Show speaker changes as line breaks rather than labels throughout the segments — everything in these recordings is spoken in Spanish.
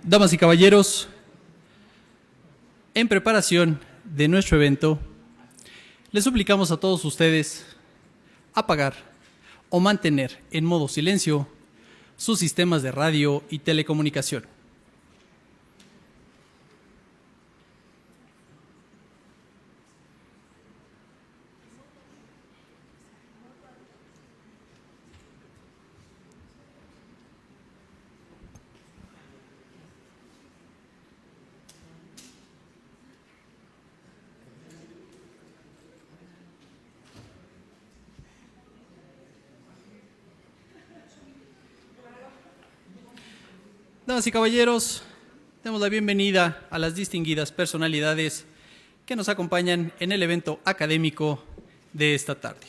Damas y caballeros, en preparación de nuestro evento, les suplicamos a todos ustedes apagar o mantener en modo silencio sus sistemas de radio y telecomunicación. Damas y caballeros, damos la bienvenida a las distinguidas personalidades que nos acompañan en el evento académico de esta tarde.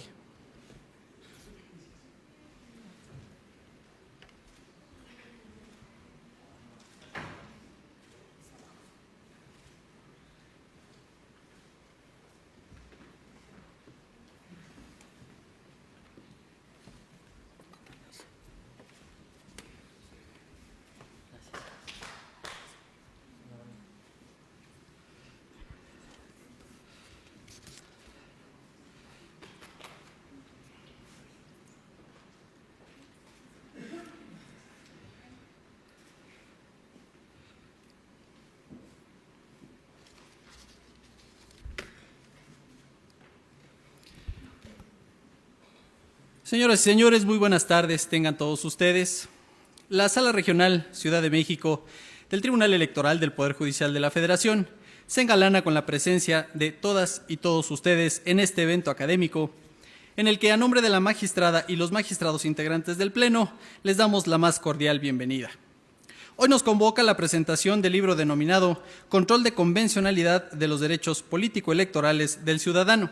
Señoras y señores, muy buenas tardes tengan todos ustedes. La Sala Regional Ciudad de México del Tribunal Electoral del Poder Judicial de la Federación se engalana con la presencia de todas y todos ustedes en este evento académico, en el que a nombre de la magistrada y los magistrados integrantes del Pleno les damos la más cordial bienvenida. Hoy nos convoca la presentación del libro denominado Control de Convencionalidad de los Derechos Político-Electorales del Ciudadano.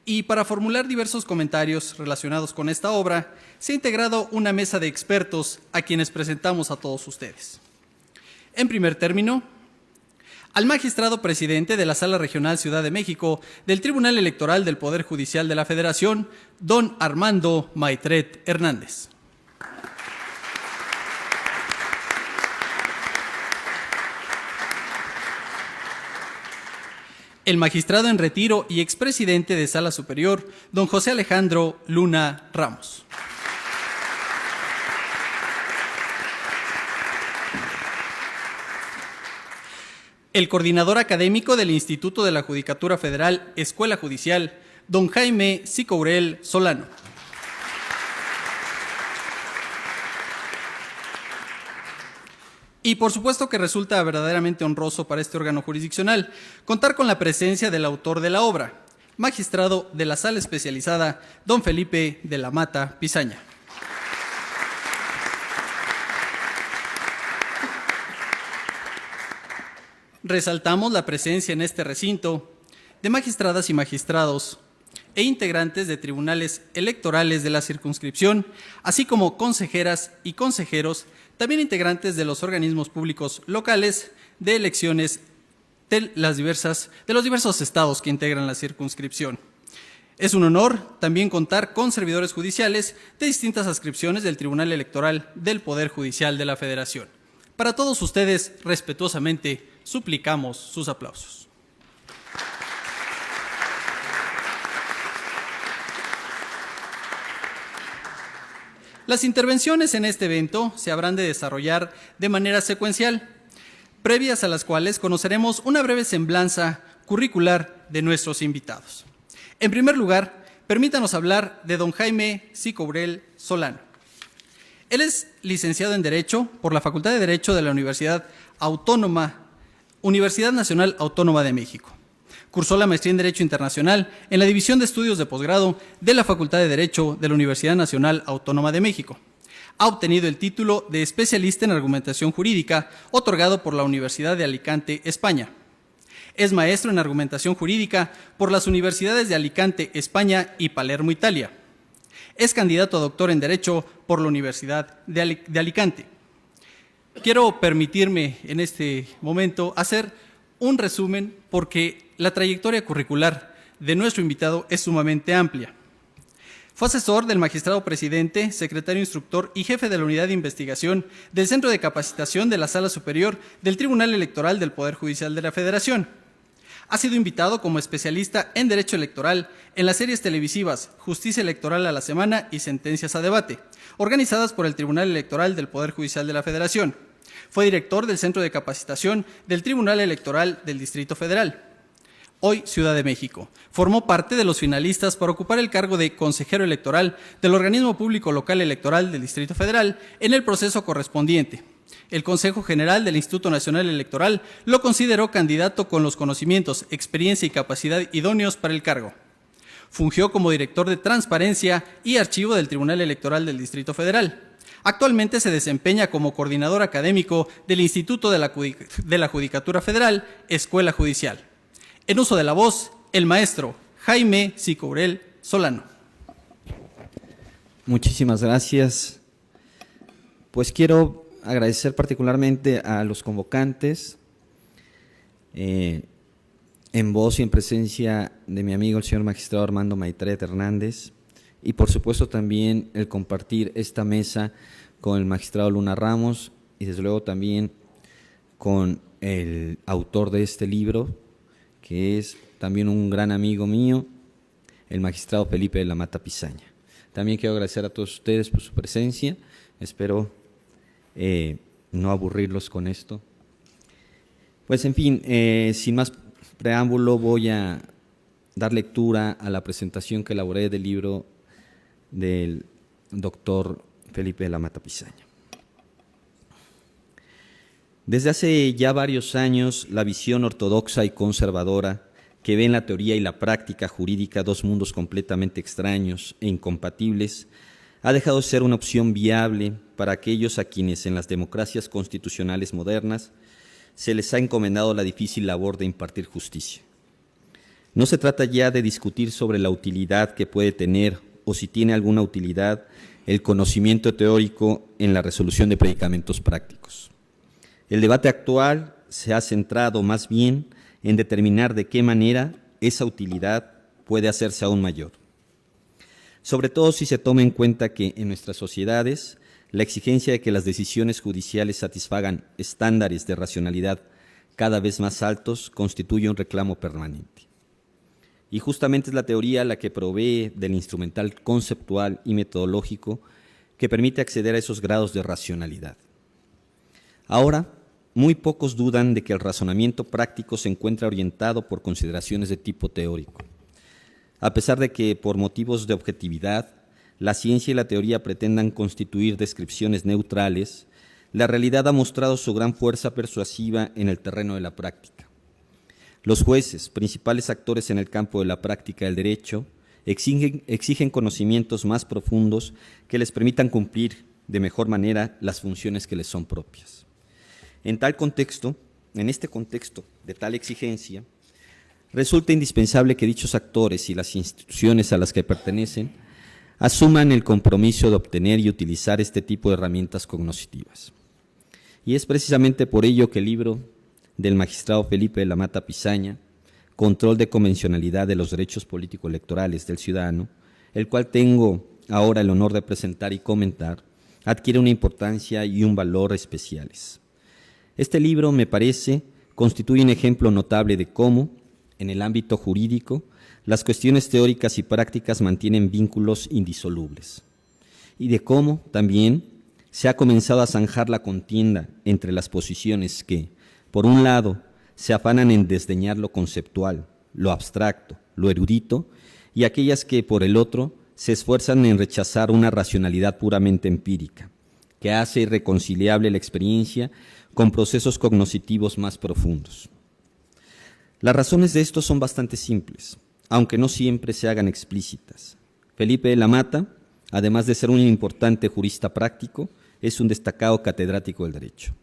Y para formular diversos comentarios relacionados con esta obra, se ha integrado una mesa de expertos a quienes presentamos a todos ustedes. En primer término, al magistrado presidente de la Sala Regional Ciudad de México del Tribunal Electoral del Poder Judicial de la Federación, don Armando Maitret Hernández. El magistrado en retiro y expresidente de Sala Superior, don José Alejandro Luna Ramos. El coordinador académico del Instituto de la Judicatura Federal, Escuela Judicial, don Jaime Sicourel Solano. Y por supuesto que resulta verdaderamente honroso para este órgano jurisdiccional contar con la presencia del autor de la obra, magistrado de la Sala Especializada, don Felipe de la Mata Pizaña. Resaltamos la presencia en este recinto de magistradas y magistrados e integrantes de tribunales electorales de la circunscripción, así como consejeras y consejeros, también integrantes de los organismos públicos locales de elecciones de los diversos estados que integran la circunscripción. Es un honor también contar con servidores judiciales de distintas adscripciones del Tribunal Electoral del Poder Judicial de la Federación. Para todos ustedes, respetuosamente, suplicamos sus aplausos. Las intervenciones en este evento se habrán de desarrollar de manera secuencial, previas a las cuales conoceremos una breve semblanza curricular de nuestros invitados. En primer lugar, permítanos hablar de don Jaime Sicourel Solano. Él es licenciado en Derecho por la Facultad de Derecho de la Universidad Nacional Autónoma de México. Cursó la maestría en Derecho Internacional en la División de Estudios de Posgrado de la Facultad de Derecho de la Universidad Nacional Autónoma de México. Ha obtenido el título de especialista en argumentación jurídica, otorgado por la Universidad de Alicante, España. Es maestro en argumentación jurídica por las universidades de Alicante, España y Palermo, Italia. Es candidato a doctor en Derecho por la Universidad de Alicante. Quiero permitirme en este momento hacer un resumen porque la trayectoria curricular de nuestro invitado es sumamente amplia. Fue asesor del magistrado presidente, secretario instructor y jefe de la unidad de investigación del Centro de Capacitación de la Sala Superior del Tribunal Electoral del Poder Judicial de la Federación. Ha sido invitado como especialista en Derecho Electoral en las series televisivas Justicia Electoral a la Semana y Sentencias a Debate, organizadas por el Tribunal Electoral del Poder Judicial de la Federación. Fue director del Centro de Capacitación del Tribunal Electoral del Distrito Federal. Hoy, Ciudad de México. Formó parte de los finalistas para ocupar el cargo de consejero electoral del Organismo Público Local Electoral del Distrito Federal en el proceso correspondiente. El Consejo General del Instituto Nacional Electoral lo consideró candidato con los conocimientos, experiencia y capacidad idóneos para el cargo. Fungió como director de Transparencia y Archivo del Tribunal Electoral del Distrito Federal. Actualmente se desempeña como coordinador académico del Instituto de la Judicatura Federal, Escuela Judicial. En uso de la voz, el maestro Jaime Sicourel Solano.
Muchísimas gracias. Pues quiero agradecer particularmente a los convocantes, en voz y en presencia de mi amigo el señor magistrado Armando Maitret Hernández, y por supuesto también el compartir esta mesa con el magistrado Luna Ramos y desde luego también con el autor de este libro, que es también un gran amigo mío, el magistrado Felipe de la Mata Pizaña. También quiero agradecer a todos ustedes por su presencia, espero no aburrirlos con esto. Pues en fin, sin más preámbulo voy a dar lectura a la presentación que elaboré del libro del doctor Felipe de la Mata Pizaña. Desde hace ya varios años, la visión ortodoxa y conservadora que ve en la teoría y la práctica jurídica dos mundos completamente extraños e incompatibles ha dejado de ser una opción viable para aquellos a quienes en las democracias constitucionales modernas se les ha encomendado la difícil labor de impartir justicia. No se trata ya de discutir sobre la utilidad que puede tener o si tiene alguna utilidad el conocimiento teórico en la resolución de predicamentos prácticos. El debate actual se ha centrado más bien en determinar de qué manera esa utilidad puede hacerse aún mayor. Sobre todo si se toma en cuenta que en nuestras sociedades la exigencia de que las decisiones judiciales satisfagan estándares de racionalidad cada vez más altos constituye un reclamo permanente. Y justamente es la teoría la que provee del instrumental conceptual y metodológico que permite acceder a esos grados de racionalidad. Ahora, muy pocos dudan de que el razonamiento práctico se encuentra orientado por consideraciones de tipo teórico. A pesar de que, por motivos de objetividad, la ciencia y la teoría pretendan constituir descripciones neutrales, la realidad ha mostrado su gran fuerza persuasiva en el terreno de la práctica. Los jueces, principales actores en el campo de la práctica del derecho, exigen conocimientos más profundos que les permitan cumplir de mejor manera las funciones que les son propias. En este contexto de tal exigencia, resulta indispensable que dichos actores y las instituciones a las que pertenecen asuman el compromiso de obtener y utilizar este tipo de herramientas cognoscitivas. Y es precisamente por ello que el libro del magistrado Felipe de la Mata Pizaña, Control de convencionalidad de los derechos político-electorales del ciudadano, el cual tengo ahora el honor de presentar y comentar, adquiere una importancia y un valor especiales. Este libro, me parece, constituye un ejemplo notable de cómo, en el ámbito jurídico, las cuestiones teóricas y prácticas mantienen vínculos indisolubles, y de cómo, también, se ha comenzado a zanjar la contienda entre las posiciones que, por un lado, se afanan en desdeñar lo conceptual, lo abstracto, lo erudito, y aquellas que, por el otro, se esfuerzan en rechazar una racionalidad puramente empírica, que hace irreconciliable la experiencia con procesos cognitivos más profundos. Las razones de esto son bastante simples, aunque no siempre se hagan explícitas. Felipe de la Mata, además de ser un importante jurista práctico, es un destacado catedrático del derecho.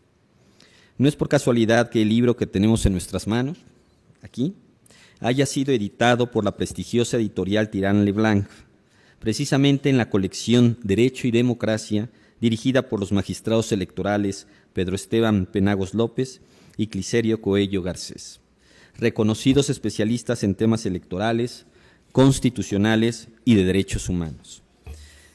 No es por casualidad que el libro que tenemos en nuestras manos, aquí, haya sido editado por la prestigiosa editorial Tirán Leblanc, precisamente en la colección Derecho y Democracia, dirigida por los magistrados electorales Pedro Esteban Penagos López y Cliserio Coello Garcés, reconocidos especialistas en temas electorales, constitucionales y de derechos humanos.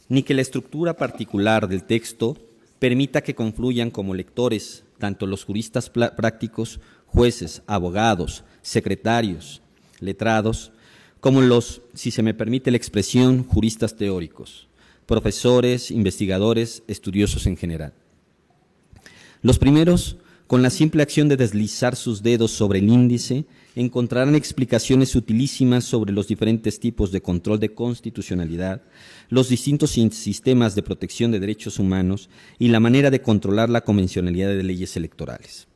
ni que la estructura particular del texto permita que confluyan como lectores tanto los juristas prácticos, jueces, abogados, secretarios, letrados, como los, si se me permite la expresión, juristas teóricos, profesores, investigadores, estudiosos en general. Los primeros, con la simple acción de deslizar sus dedos sobre el índice, encontrarán explicaciones utilísimas sobre los diferentes tipos de control de constitucionalidad, los distintos sistemas de protección de derechos humanos y la manera de controlar la convencionalidad de leyes electorales.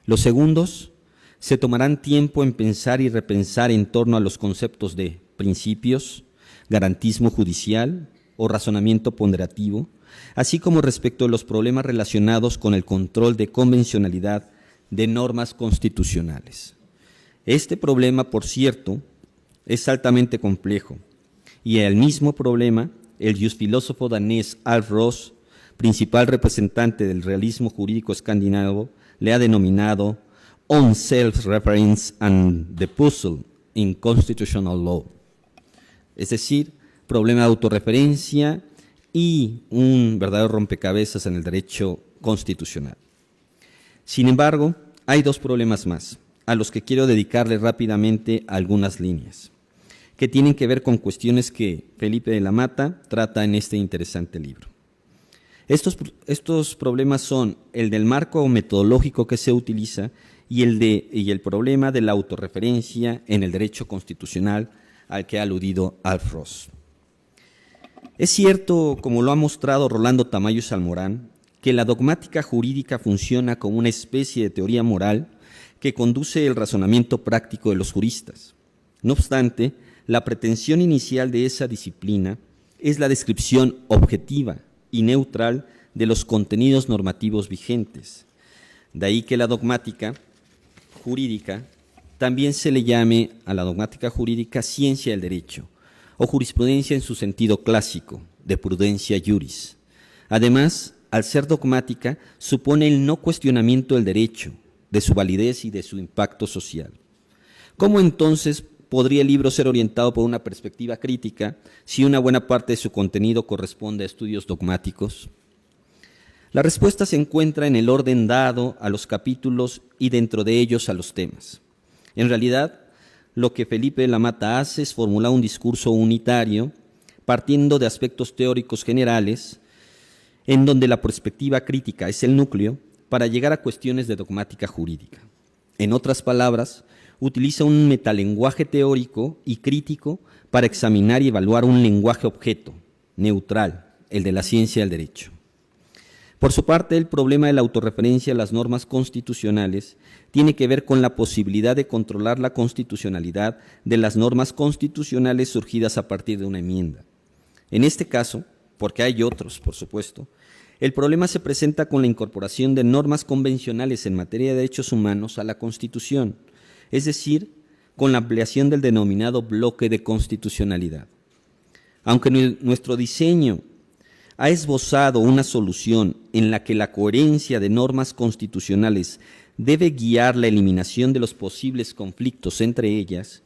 Los segundos se tomarán tiempo en pensar y repensar en torno a los conceptos de principios, garantismo judicial o razonamiento ponderativo, así como respecto a los problemas relacionados con el control de convencionalidad de normas constitucionales. Este problema, por cierto, es altamente complejo, y al mismo problema, el jusfilósofo danés Alf Ross, principal representante del realismo jurídico escandinavo, le ha denominado on self-reference and the puzzle in constitutional law, es decir, problema de autorreferencia y un verdadero rompecabezas en el derecho constitucional. Sin embargo, hay dos problemas más, a los que quiero dedicarle rápidamente algunas líneas, que tienen que ver con cuestiones que Felipe de la Mata trata en este interesante libro. Estos problemas son el del marco metodológico que se utiliza y el problema de la autorreferencia en el derecho constitucional al que ha aludido Alf Ross. Es cierto, como lo ha mostrado Rolando Tamayo Salmorán, que la dogmática jurídica funciona como una especie de teoría moral que conduce el razonamiento práctico de los juristas. No obstante, la pretensión inicial de esa disciplina es la descripción objetiva y neutral de los contenidos normativos vigentes. De ahí que la dogmática jurídica también se le llame a la dogmática jurídica ciencia del derecho, o jurisprudencia en su sentido clásico, de prudencia juris. Además, al ser dogmática, supone el no cuestionamiento del derecho, de su validez y de su impacto social. ¿Cómo entonces podría el libro ser orientado por una perspectiva crítica si una buena parte de su contenido corresponde a estudios dogmáticos? La respuesta se encuentra en el orden dado a los capítulos y dentro de ellos a los temas. En realidad, lo que Felipe de la Mata hace es formular un discurso unitario partiendo de aspectos teóricos generales en donde la perspectiva crítica es el núcleo para llegar a cuestiones de dogmática jurídica. En otras palabras, utiliza un metalenguaje teórico y crítico para examinar y evaluar un lenguaje objeto, neutral, el de la ciencia del derecho. Por su parte, el problema de la autorreferencia a las normas constitucionales tiene que ver con la posibilidad de controlar la constitucionalidad de las normas constitucionales surgidas a partir de una enmienda. En este caso, porque hay otros, por supuesto, el problema se presenta con la incorporación de normas convencionales en materia de derechos humanos a la Constitución, es decir, con la ampliación del denominado bloque de constitucionalidad. Aunque nuestro diseño ha esbozado una solución en la que la coherencia de normas constitucionales debe guiar la eliminación de los posibles conflictos entre ellas,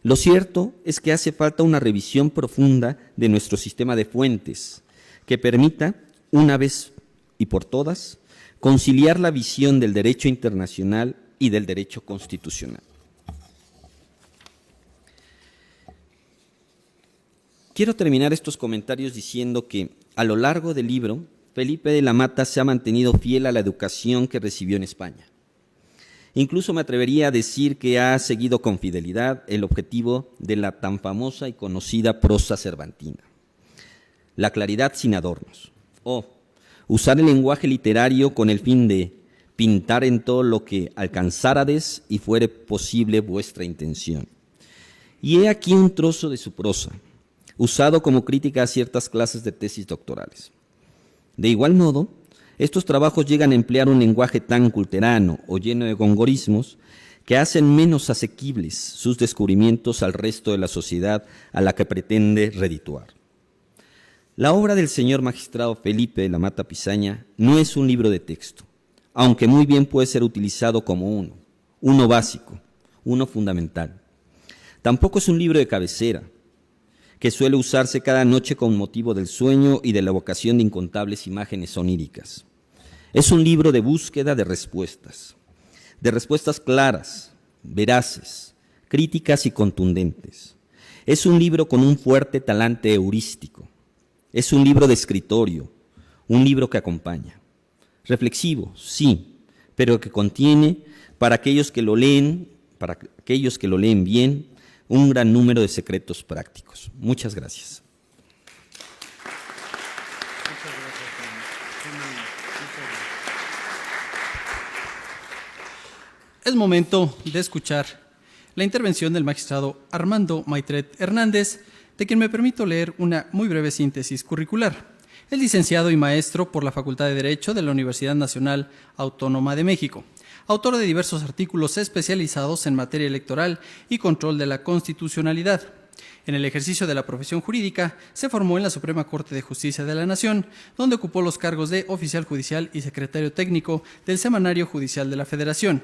lo cierto es que hace falta una revisión profunda de nuestro sistema de fuentes que permita, una vez y por todas, conciliar la visión del derecho internacional y del derecho constitucional. Quiero terminar estos comentarios diciendo que, a lo largo del libro, Felipe de la Mata se ha mantenido fiel a la educación que recibió en España. Incluso me atrevería a decir que ha seguido con fidelidad el objetivo de la tan famosa y conocida prosa cervantina: la claridad sin adornos, o usar el lenguaje literario con el fin de pintar en todo lo que alcanzárades y fuere posible vuestra intención. Y he aquí un trozo de su prosa, usado como crítica a ciertas clases de tesis doctorales. De igual modo, estos trabajos llegan a emplear un lenguaje tan culterano o lleno de gongorismos que hacen menos asequibles sus descubrimientos al resto de la sociedad a la que pretende redituar. La obra del señor magistrado Felipe de la Mata Pisaña no es un libro de texto, aunque muy bien puede ser utilizado como uno básico, uno fundamental. Tampoco es un libro de cabecera, que suele usarse cada noche con motivo del sueño y de la evocación de incontables imágenes oníricas. Es un libro de búsqueda de respuestas claras, veraces, críticas y contundentes. Es un libro con un fuerte talante heurístico. Es un libro de escritorio, un libro que acompaña. Reflexivo, sí, pero que contiene, para aquellos que lo leen bien, un gran número de secretos prácticos. Muchas gracias.
Es momento de escuchar la intervención del magistrado Armando Maitret Hernández, de quien me permito leer una muy breve síntesis curricular. Es licenciado y maestro por la Facultad de Derecho de la Universidad Nacional Autónoma de México, autor de diversos artículos especializados en materia electoral y control de la constitucionalidad. En el ejercicio de la profesión jurídica, se formó en la Suprema Corte de Justicia de la Nación, donde ocupó los cargos de oficial judicial y secretario técnico del Semanario Judicial de la Federación.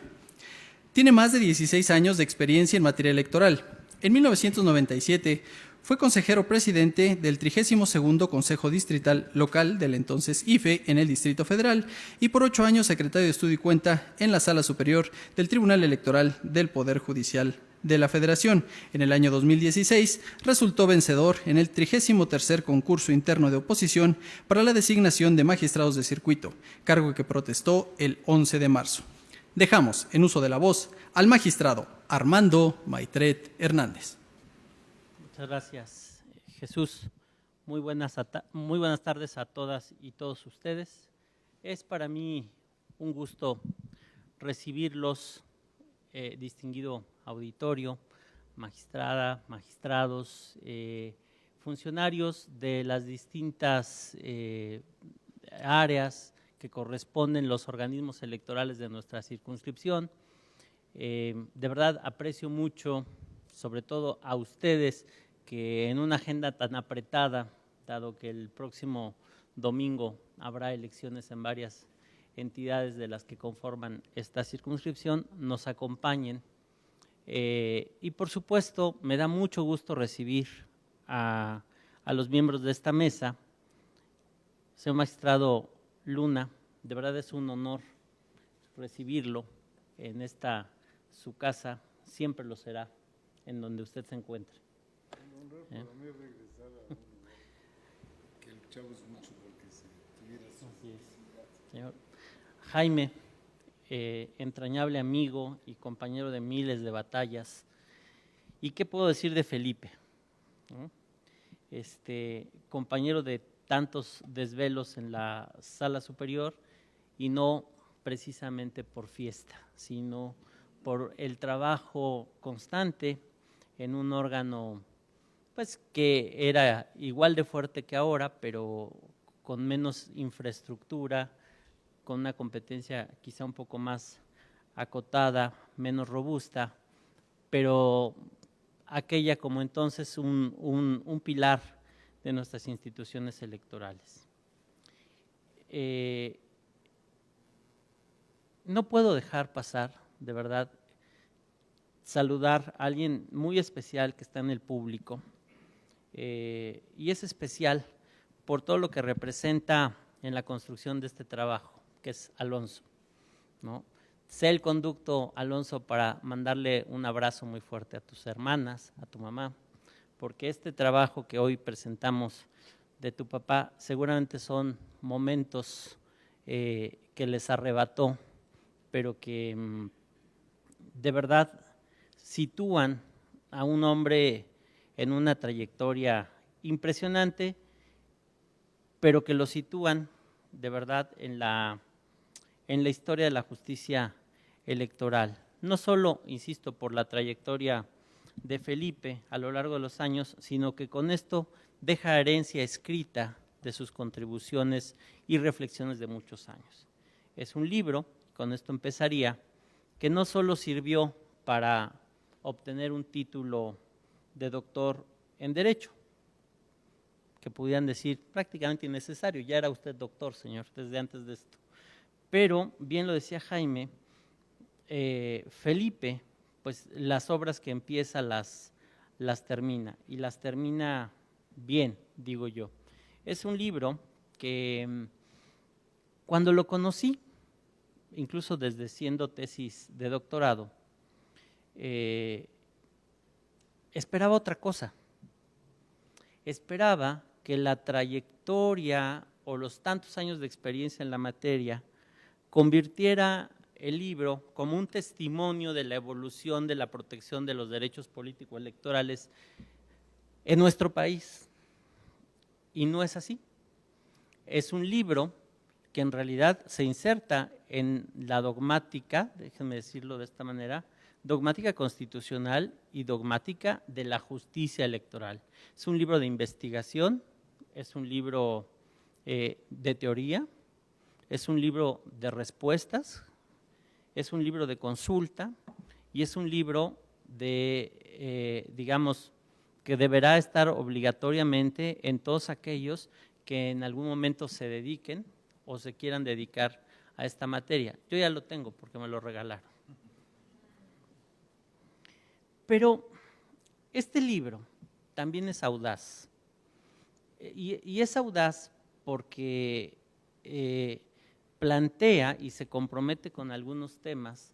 Tiene más de 16 años de experiencia en materia electoral. En 1997 fue consejero presidente del 32º Consejo Distrital Local del entonces IFE en el Distrito Federal y por 8 años secretario de Estudio y Cuenta en la Sala Superior del Tribunal Electoral del Poder Judicial de la Federación. En el año 2016 resultó vencedor en el 33º Concurso Interno de Oposición para la designación de magistrados de circuito, cargo que protestó el 11 de marzo. Dejamos en uso de la voz al magistrado Armando Maitret Hernández.
Muchas gracias, Jesús. Muy buenas tardes a todas y todos ustedes. Es para mí un gusto recibirlos, distinguido auditorio, magistrada, magistrados, funcionarios de las distintas áreas que corresponden los organismos electorales de nuestra circunscripción. De verdad aprecio mucho, sobre todo a ustedes, que en una agenda tan apretada, dado que el próximo domingo habrá elecciones en varias entidades de las que conforman esta circunscripción, nos acompañen. Y por supuesto, me da mucho gusto recibir a los miembros de esta mesa. Señor magistrado Luna, de verdad es un honor recibirlo en esta su casa, siempre lo será, en donde usted se encuentre.
Un honor para mí regresar a un lugar que luchamos mucho porque se tuviera su...
Así es. Señor Jaime, entrañable amigo y compañero de miles de batallas. ¿Y qué puedo decir de Felipe? ¿No? Compañero de tantos desvelos en la Sala Superior, y no precisamente por fiesta, sino por el trabajo constante en un órgano pues que era igual de fuerte que ahora, pero con menos infraestructura, con una competencia quizá un poco más acotada, menos robusta, pero aquella como entonces un pilar de nuestras instituciones electorales. No puedo dejar pasar, de verdad, saludar a alguien muy especial que está en el público, y es especial por todo lo que representa en la construcción de este trabajo, que es Alonso, ¿no? Sé el conducto, Alonso, para mandarle un abrazo muy fuerte a tus hermanas, a tu mamá, porque este trabajo que hoy presentamos de tu papá seguramente son momentos que les arrebató, pero que de verdad sitúan a un hombre en una trayectoria impresionante, pero que lo sitúan de verdad en la historia de la justicia electoral. No solo, insisto, por la trayectoria de Felipe a lo largo de los años, sino que con esto deja herencia escrita de sus contribuciones y reflexiones de muchos años. Es un libro, con esto empezaría, que no solo sirvió para obtener un título de doctor en Derecho, que pudieran decir prácticamente innecesario, ya era usted doctor, señor, desde antes de esto. Pero, bien lo decía Jaime, Felipe, pues las obras que empieza las termina, y las termina bien, digo yo. Es un libro que cuando lo conocí, incluso desde siendo tesis de doctorado, esperaba otra cosa. Esperaba que la trayectoria o los tantos años de experiencia en la materia convirtiera el libro como un testimonio de la evolución de la protección de los derechos políticos electorales en nuestro país. Y no es así. Es un libro que en realidad se inserta en la dogmática, déjenme decirlo de esta manera, dogmática constitucional y dogmática de la justicia electoral. Es un libro de investigación, es un libro de teoría, es un libro de respuestas, es un libro de consulta y es un libro de, digamos, que deberá estar obligatoriamente en todos aquellos que en algún momento se dediquen o se quieran dedicar a esta materia. Yo ya lo tengo porque me lo regalaron. Pero este libro también es audaz. Y es audaz porque plantea y se compromete con algunos temas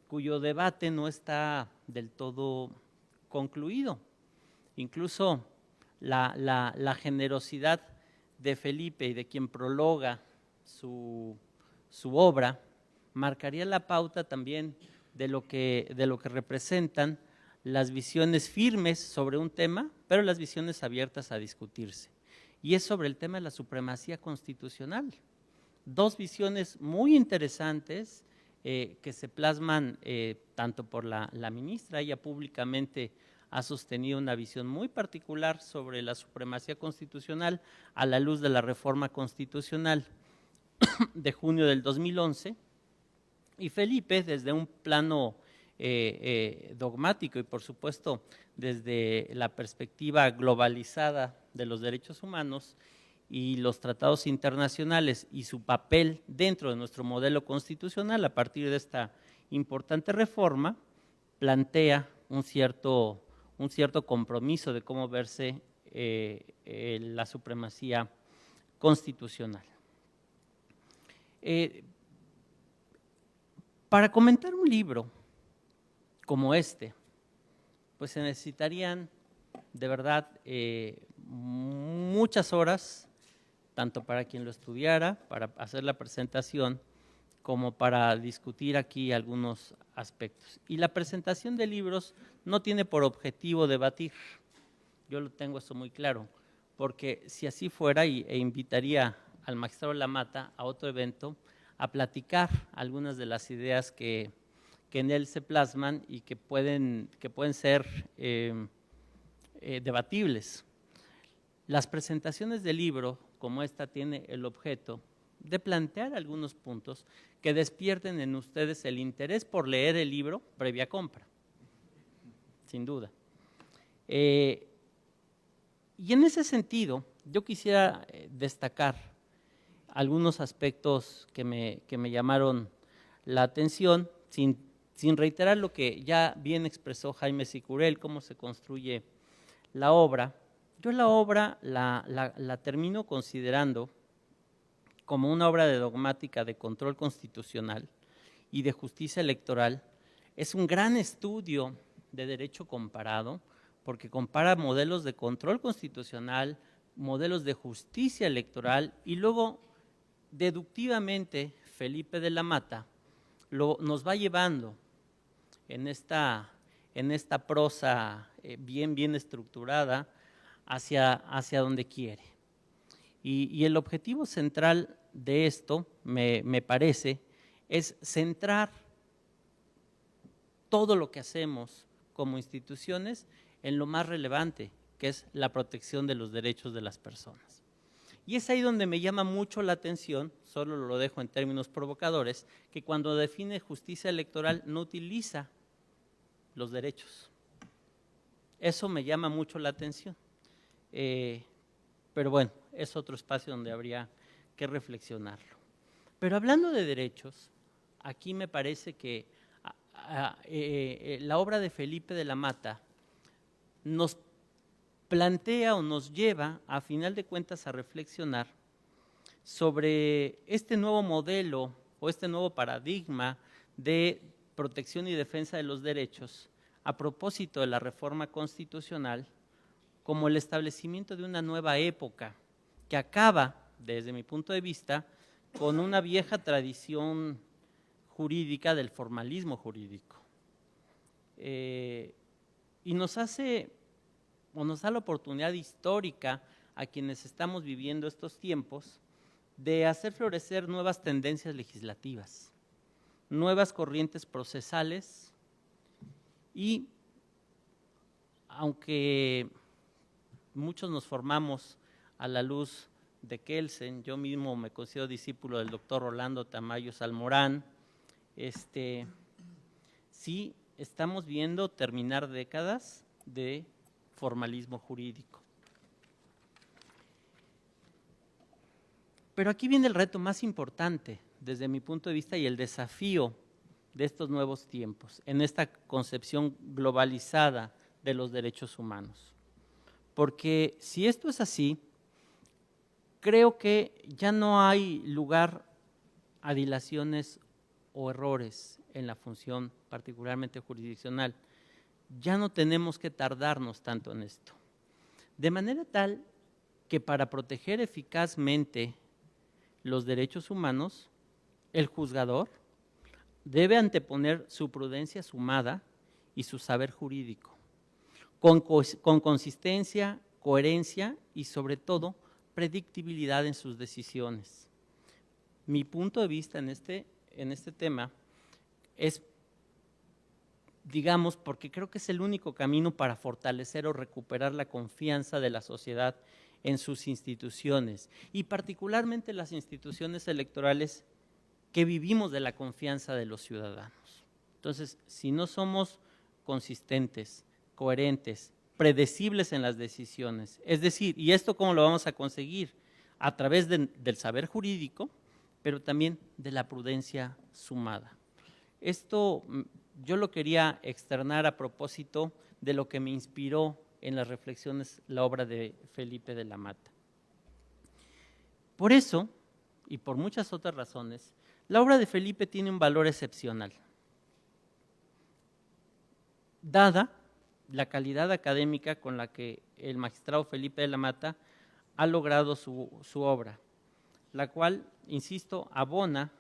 cuyo debate no está del todo concluido. Incluso la generosidad de Felipe y de quien prologa su obra marcaría la pauta también de lo que representan las visiones firmes sobre un tema, pero las visiones abiertas a discutirse. Y es sobre el tema de la supremacía constitucional. Dos visiones muy interesantes que se plasman tanto por la ministra, ella públicamente ha sostenido una visión muy particular sobre la supremacía constitucional a la luz de la reforma constitucional de junio del 2011, y Felipe desde un plano dogmático y por supuesto desde la perspectiva globalizada de los derechos humanos y los tratados internacionales y su papel dentro de nuestro modelo constitucional a partir de esta importante reforma, plantea un cierto compromiso de cómo verse la supremacía constitucional. Para comentar un libro como este, pues se necesitarían de verdad muchas horas, tanto para quien lo estudiara, para hacer la presentación, como para discutir aquí algunos aspectos. Y la presentación de libros no tiene por objetivo debatir, yo lo tengo eso muy claro, porque si así fuera, e invitaría al magistrado Lamata a otro evento, a platicar algunas de las ideas que en él se plasman y que pueden ser debatibles. Las presentaciones de libro como esta tiene el objeto de plantear algunos puntos que despierten en ustedes el interés por leer el libro previa compra, sin duda. Y en ese sentido, yo quisiera destacar algunos aspectos que me llamaron la atención, sin reiterar lo que ya bien expresó Jaime Sicurel, cómo se construye la obra. Yo la obra la termino considerando como una obra de dogmática de control constitucional y de justicia electoral. Es un gran estudio de derecho comparado, porque compara modelos de control constitucional, modelos de justicia electoral, y luego deductivamente Felipe de la Mata nos va llevando en esta prosa bien estructurada hacia donde quiere. Y el objetivo central de esto, me parece, es centrar todo lo que hacemos como instituciones en lo más relevante, que es la protección de los derechos de las personas. Y es ahí donde me llama mucho la atención, solo lo dejo en términos provocadores, que cuando define justicia electoral no utiliza los derechos. Eso me llama mucho la atención. Pero bueno, es otro espacio donde habría que reflexionarlo. Pero hablando de derechos, aquí me parece que la obra de Felipe de la Mata nos plantea o nos lleva, a final de cuentas, a reflexionar sobre este nuevo modelo o este nuevo paradigma de protección y defensa de los derechos a propósito de la reforma constitucional como el establecimiento de una nueva época que acaba, desde mi punto de vista, con una vieja tradición jurídica del formalismo jurídico. Y nos hace, o nos da la oportunidad histórica a quienes estamos viviendo estos tiempos de hacer florecer nuevas tendencias legislativas, nuevas corrientes procesales y, aunque muchos nos formamos a la luz de Kelsen, yo mismo me considero discípulo del doctor Rolando Tamayo Salmorán, sí estamos viendo terminar décadas de formalismo jurídico. Pero aquí viene el reto más importante desde mi punto de vista y el desafío de estos nuevos tiempos, en esta concepción globalizada de los derechos humanos. Porque si esto es así, creo que ya no hay lugar a dilaciones o errores en la función particularmente jurisdiccional. Ya no tenemos que tardarnos tanto en esto. De manera tal que para proteger eficazmente los derechos humanos, el juzgador debe anteponer su prudencia sumada y su saber jurídico, con consistencia, coherencia y sobre todo predictibilidad en sus decisiones. Mi punto de vista en este tema es, digamos, porque creo que es el único camino para fortalecer o recuperar la confianza de la sociedad en sus instituciones y particularmente las instituciones electorales que vivimos de la confianza de los ciudadanos. Entonces, si no somos consistentes, coherentes, predecibles en las decisiones, es decir, ¿y esto cómo lo vamos a conseguir? A través del saber jurídico, pero también de la prudencia sumada. Esto yo lo quería externar a propósito de lo que me inspiró en las reflexiones la obra de Felipe de la Mata. Por eso, y por muchas otras razones, la obra de Felipe tiene un valor excepcional. Dada la calidad académica con la que el magistrado Felipe de la Mata ha logrado su obra, la cual, insisto, abona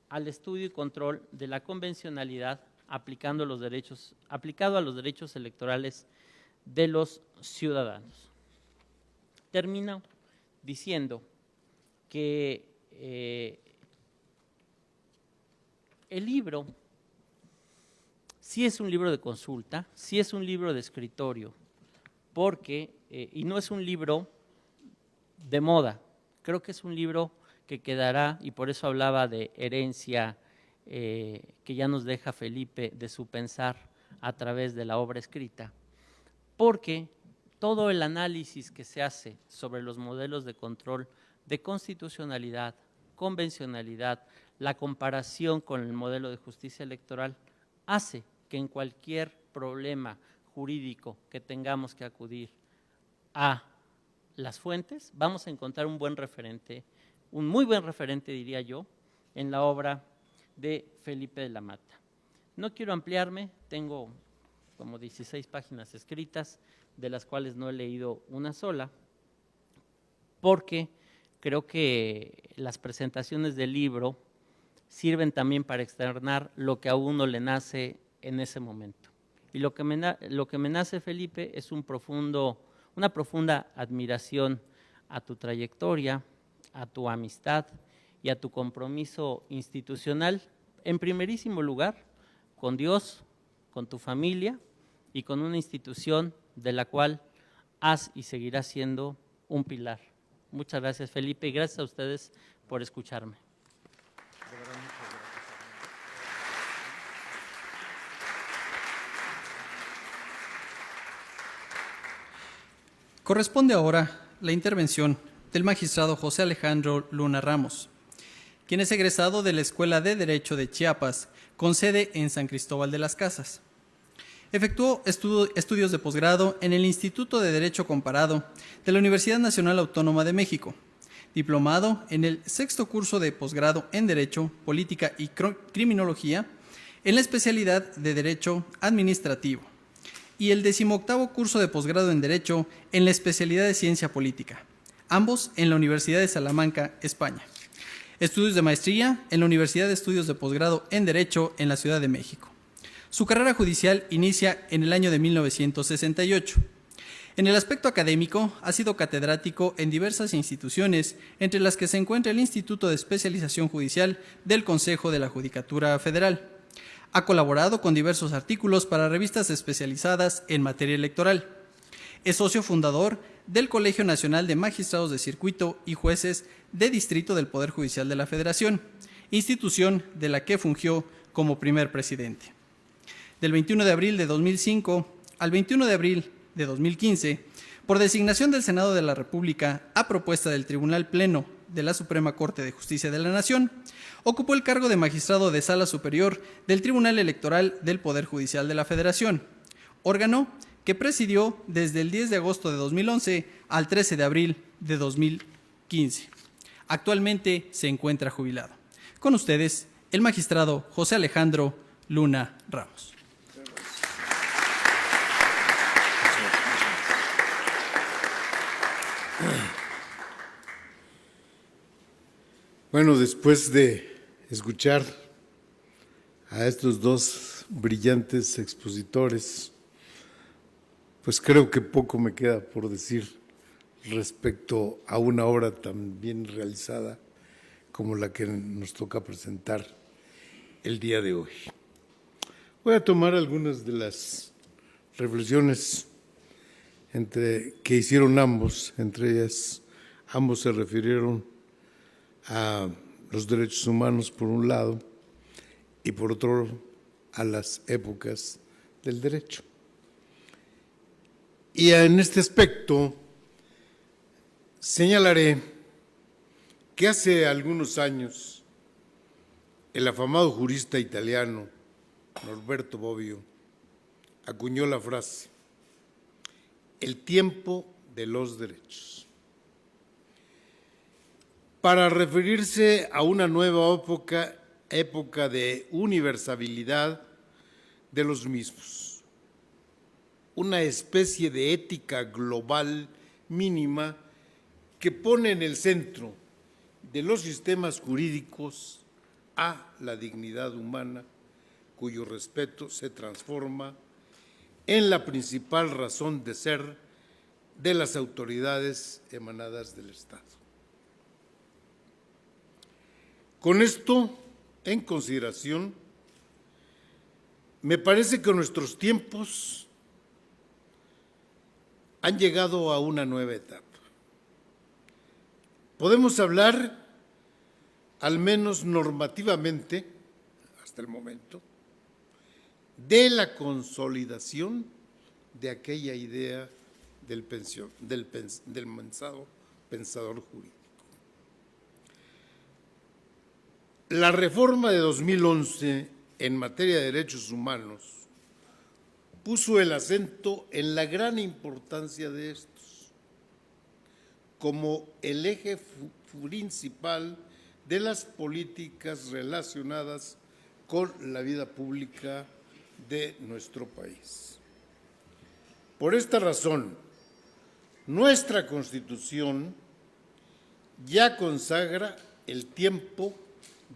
al estudio y control de la convencionalidad aplicado a los derechos electorales de los ciudadanos. Termino diciendo que el libro sí es un libro de consulta, sí es un libro de escritorio, porque, y no es un libro de moda, creo que es un libro que quedará, y por eso hablaba de herencia que ya nos deja Felipe de su pensar a través de la obra escrita, porque todo el análisis que se hace sobre los modelos de control de constitucionalidad, convencionalidad, la comparación con el modelo de justicia electoral, hace que en cualquier problema jurídico que tengamos que acudir a las fuentes, vamos a encontrar un buen referente, un muy buen referente, diría yo, en la obra de Felipe de la Mata. No quiero ampliarme, tengo como 16 páginas escritas, de las cuales no he leído una sola, porque creo que las presentaciones del libro sirven también para externar lo que a uno le nace en ese momento. Y lo que me nace, Felipe, es una profunda admiración a tu trayectoria, a tu amistad y a tu compromiso institucional, en primerísimo lugar, con Dios, con tu familia y con una institución de la cual has y seguirás siendo un pilar. Muchas gracias, Felipe, y gracias a ustedes por escucharme.
Corresponde ahora la intervención del magistrado José Alejandro Luna Ramos, quien es egresado de la Escuela de Derecho de Chiapas, con sede en San Cristóbal de las Casas. Efectuó estudios de posgrado en el Instituto de Derecho Comparado de la Universidad Nacional Autónoma de México, diplomado en el 6º curso de posgrado en Derecho, Política y Criminología, en la especialidad de Derecho Administrativo, y el 18º curso de posgrado en Derecho en la especialidad de Ciencia Política, ambos en la Universidad de Salamanca, España. Estudios de maestría en la Universidad de Estudios de Posgrado en Derecho en la Ciudad de México. Su carrera judicial inicia en el año de 1968. En el aspecto académico, ha sido catedrático en diversas instituciones, entre las que se encuentra el Instituto de Especialización Judicial del Consejo de la Judicatura Federal. Ha colaborado con diversos artículos para revistas especializadas en materia electoral. Es socio fundador del Colegio Nacional de Magistrados de Circuito y Jueces de Distrito del Poder Judicial de la Federación, institución de la que fungió como primer presidente. Del 21 de abril de 2005 al 21 de abril de 2015, por designación del Senado de la República a propuesta del Tribunal Pleno de la Suprema Corte de Justicia de la Nación, ocupó el cargo de magistrado de Sala Superior del Tribunal Electoral del Poder Judicial de la Federación, órgano que presidió desde el 10 de agosto de 2011 al 13 de abril de 2015. Actualmente se encuentra jubilado. Con ustedes, el magistrado José Alejandro Luna Ramos.
Bueno, después de escuchar a estos dos brillantes expositores, pues creo que poco me queda por decir respecto a una obra tan bien realizada como la que nos toca presentar el día de hoy. Voy a tomar algunas de las reflexiones que hicieron ambos, entre ellas ambos se refirieron a los derechos humanos por un lado y por otro a las épocas del derecho. Y en este aspecto señalaré que hace algunos años el afamado jurista italiano Norberto Bobbio acuñó la frase: el tiempo de los derechos, para referirse a una nueva época de universalidad de los mismos, una especie de ética global mínima que pone en el centro de los sistemas jurídicos a la dignidad humana, cuyo respeto se transforma en la principal razón de ser de las autoridades emanadas del Estado. Con esto en consideración, me parece que nuestros tiempos han llegado a una nueva etapa. Podemos hablar, al menos normativamente, hasta el momento, de la consolidación de aquella idea del pensador jurídico. La reforma de 2011 en materia de derechos humanos puso el acento en la gran importancia de estos, como el eje principal de las políticas relacionadas con la vida pública de nuestro país. Por esta razón, nuestra Constitución ya consagra el tiempo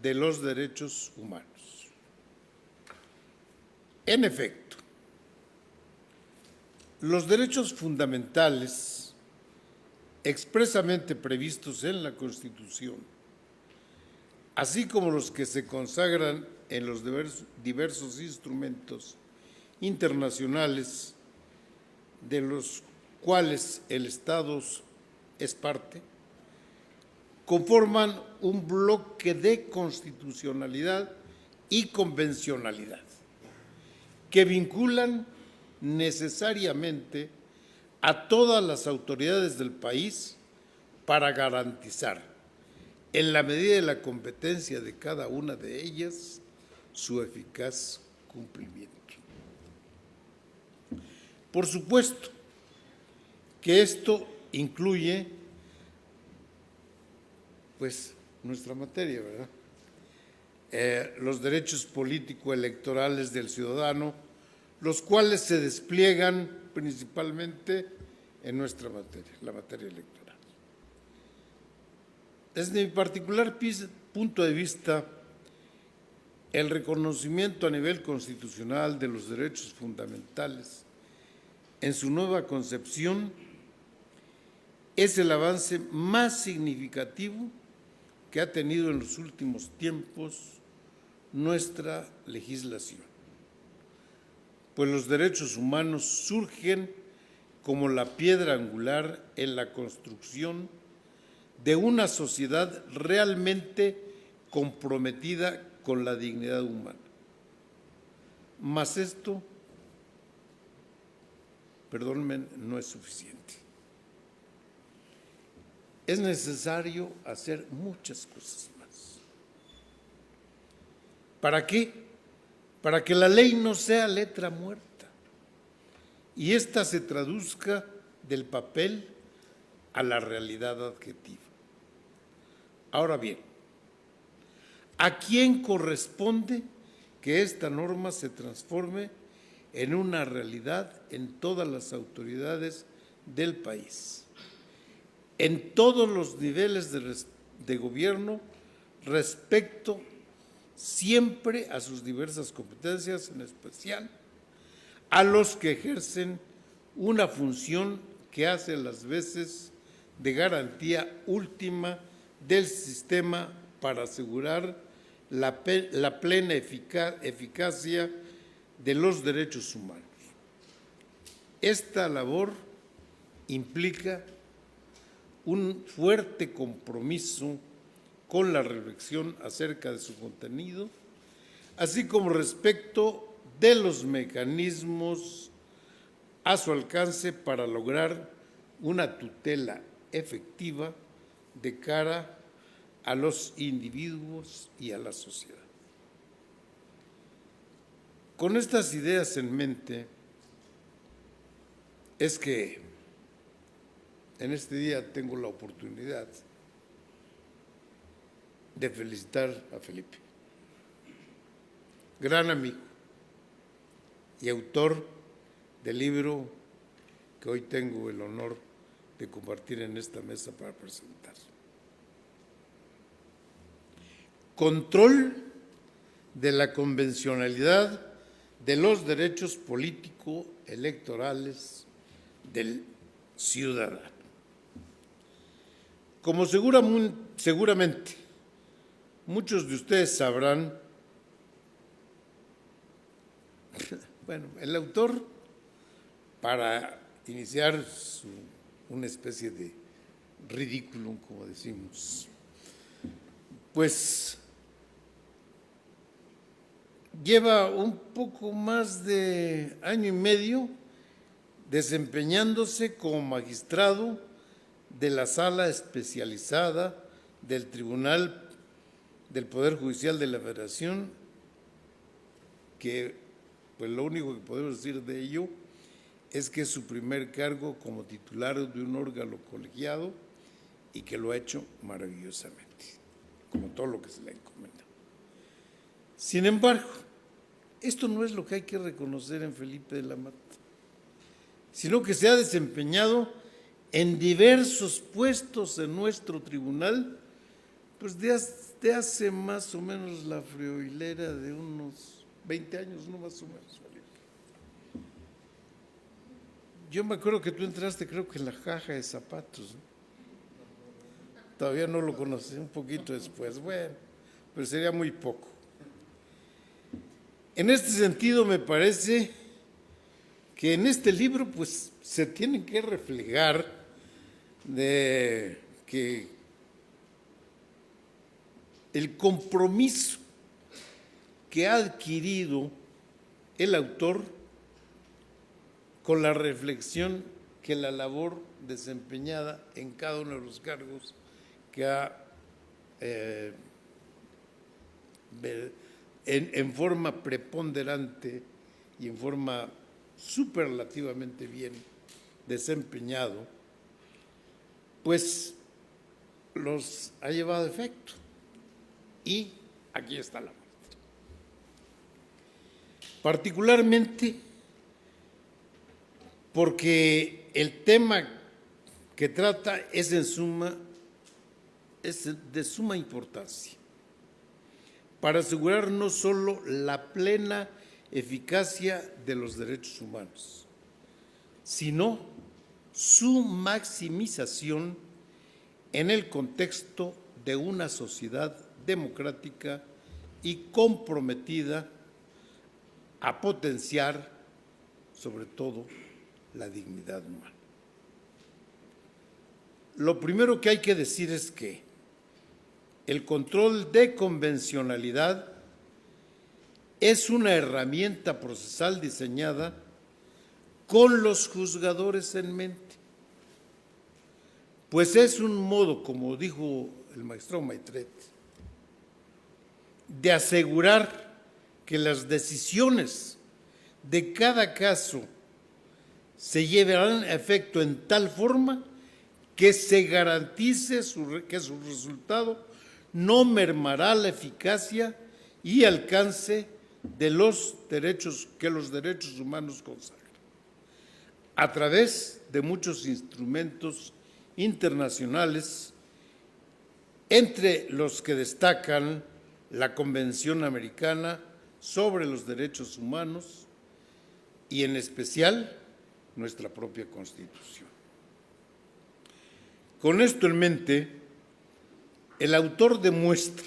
de los derechos humanos. En efecto, los derechos fundamentales expresamente previstos en la Constitución, así como los que se consagran en los diversos instrumentos internacionales de los cuales el Estado es parte, conforman un bloque de constitucionalidad y convencionalidad que vinculan necesariamente a todas las autoridades del país para garantizar, en la medida de la competencia de cada una de ellas, su eficaz cumplimiento. Por supuesto que esto incluye, pues, nuestra materia, ¿verdad? Los derechos político-electorales del ciudadano, los cuales se despliegan principalmente en nuestra materia, la materia electoral. Desde mi particular punto de vista, el reconocimiento a nivel constitucional de los derechos fundamentales en su nueva concepción es el avance más significativo que ha tenido en los últimos tiempos nuestra legislación, pues los derechos humanos surgen como la piedra angular en la construcción de una sociedad realmente comprometida con la dignidad humana. Mas esto, perdónenme, no es suficiente. Es necesario hacer muchas cosas más. ¿Para qué? Para que la ley no sea letra muerta y ésta se traduzca del papel a la realidad adjetiva. Ahora bien, ¿a quién corresponde que esta norma se transforme en una realidad en todas las autoridades del país, en todos los niveles de gobierno, respecto siempre a sus diversas competencias, en especial a los que ejercen una función que hace las veces de garantía última del sistema para asegurar la plena eficacia de los derechos humanos? Esta labor implica un fuerte compromiso con la reflexión acerca de su contenido, así como respecto de los mecanismos a su alcance para lograr una tutela efectiva de cara a los individuos y a la sociedad. Con estas ideas en mente es que en este día tengo la oportunidad de felicitar a Felipe, gran amigo y autor del libro que hoy tengo el honor de compartir en esta mesa para presentar. Control de la convencionalidad de los derechos político-electorales del ciudadano. Como seguramente muchos de ustedes sabrán, bueno, el autor, para iniciar una especie de ridículum, como decimos, pues lleva un poco más de año y medio desempeñándose como magistrado de la sala especializada del Tribunal del Poder Judicial de la Federación, que pues lo único que podemos decir de ello es que es su primer cargo como titular de un órgano colegiado y que lo ha hecho maravillosamente, como todo lo que se le encomienda. Sin embargo, esto no es lo que hay que reconocer en Felipe de la Mata, sino que se ha desempeñado en diversos puestos en nuestro tribunal, pues de hace más o menos la friolera de unos 20 años, no más o menos, Felipe. Yo me acuerdo que tú entraste, creo que en la caja de zapatos, ¿no? Todavía no lo conocí, un poquito después, bueno, pero sería muy poco. En este sentido, me parece que en este libro pues se tiene que reflejar de que el compromiso que ha adquirido el autor con la reflexión que la labor desempeñada en cada uno de los cargos que ha en forma preponderante y en forma superlativamente bien desempeñado, pues los ha llevado a efecto. Y aquí está la muestra. Particularmente porque el tema que trata es de suma importancia para asegurar no solo la plena eficacia de los derechos humanos, sino su maximización en el contexto de una sociedad democrática y comprometida a potenciar, sobre todo, la dignidad humana. Lo primero que hay que decir es que el control de convencionalidad es una herramienta procesal diseñada con los juzgadores en mente, pues es un modo, como dijo el maestro Maitret, de asegurar que las decisiones de cada caso se llevarán a efecto en tal forma que se garantice que su resultado no mermará la eficacia y alcance de los derechos que los derechos humanos consagran, a través de muchos instrumentos internacionales, entre los que destacan la Convención Americana sobre los Derechos Humanos y en especial nuestra propia Constitución. Con esto en mente, el autor demuestra